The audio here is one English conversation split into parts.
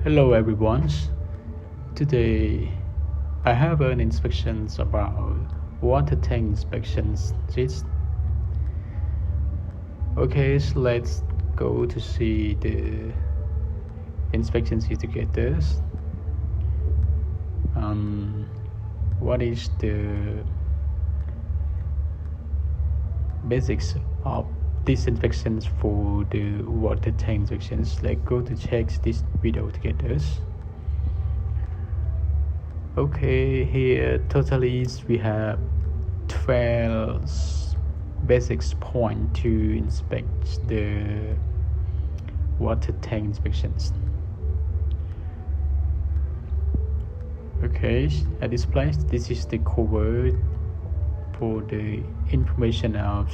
Hello everyone. Today I have an inspections about water tank inspections. Okay, so let's go to see the inspections together. What is the basics of disinfections for the water tank inspections? Let's go to check this video together. Okay, here totally we have 12 basics point to inspect the water tank inspections. Okay, at this place, this is the cover for the information of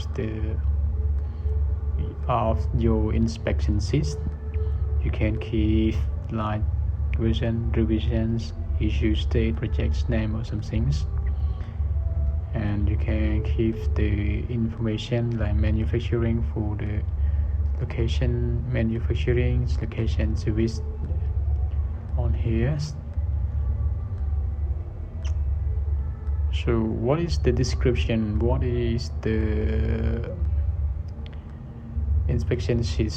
your inspection system. You can keep like revisions, issue state, project name or some things, and you can keep the information like manufacturing for the location, manufacturing location service on here. So what is the description? What is the inspection sheet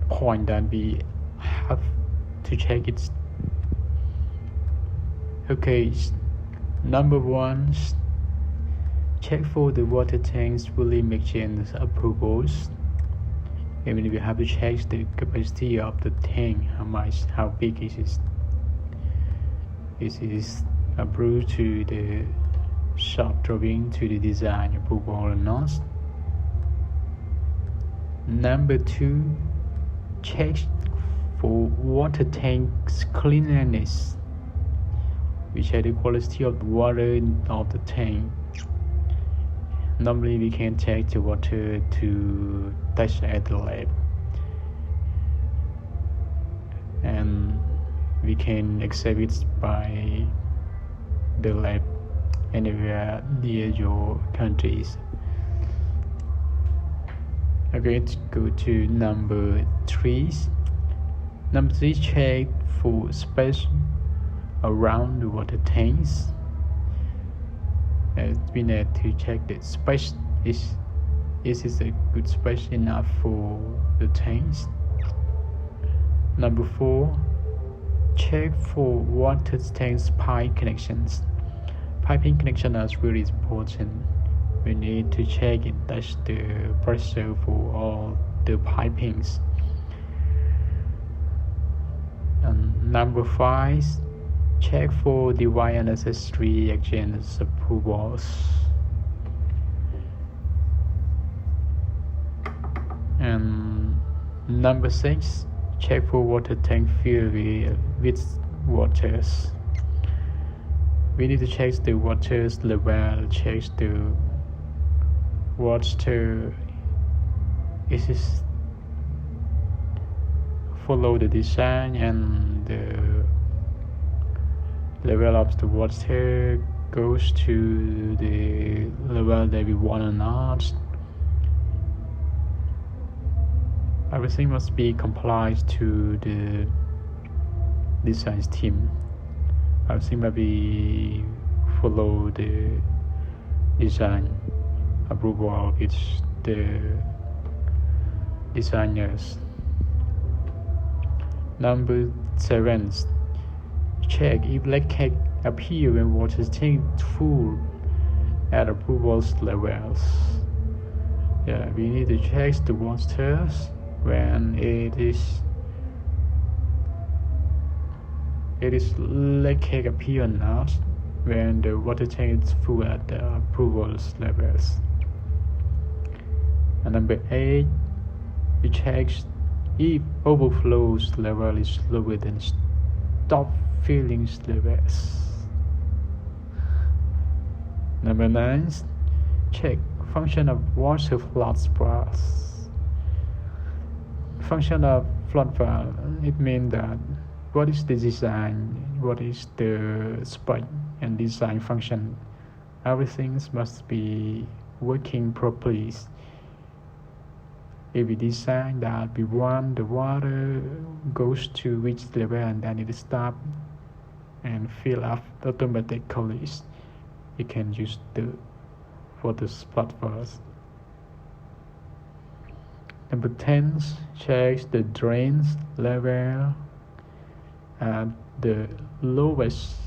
point that we have to check it? Okay, number one, check for the water tank's fully machine approvals. I mean, we have to check the capacity of the tank, how big is it? Is it approved to the shop drawing, to the design approval or not? Number two, check for water tank's cleanliness. We check the quality of the water of the tank. Normally we can take the water to test at the lab, and we can accept it by the lab anywhere near your countries. Okay, let's go to number three. Number three, check for space around the water tanks. We need to check the space is a good space enough for the tanks. Number four, check for water tanks pipe connections. Piping connection is really important. We need to check and test the pressure for all the pipings. And number five, check for the wire necessary exchange approvals. And number six, check for water tank filled with waters. We need to check the water's level, check the water is follow the design, and the level of the water goes to the level that we want or not. Everything must be complied to the design team. Everything must be follow the design approval of the designers. Number seven, check if leakage appear when water tank full at approvals levels. We need to check the water when it is leakage appear or not when the water tank is full at the approvals levels. And number 8, we check if overflows level is lower than stop filling levels. Number 9, check function of water flood valve. Function of flood valve, it means that what is the design, what is the spec and design function. Everything must be working properly. If we decide that we want the water goes to which level and then it stop and fill up automatically, you can use the water spot first. Number 10, check the drains level at the lowest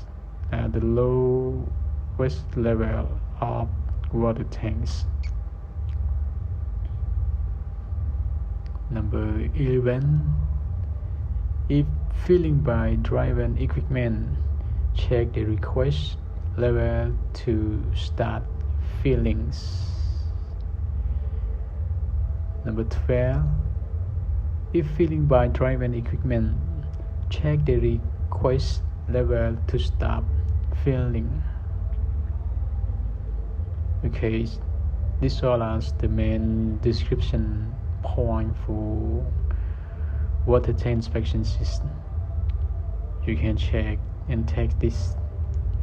level of water tanks. Number 11, if filling by driven equipment, check the request level to start fillings. Number 12, if filling by driven equipment, check the request level to stop filling. Okay, this all is the main description point for water tank inspection system. You can check and take this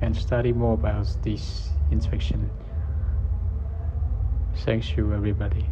and study more about this inspection. Thank you, everybody.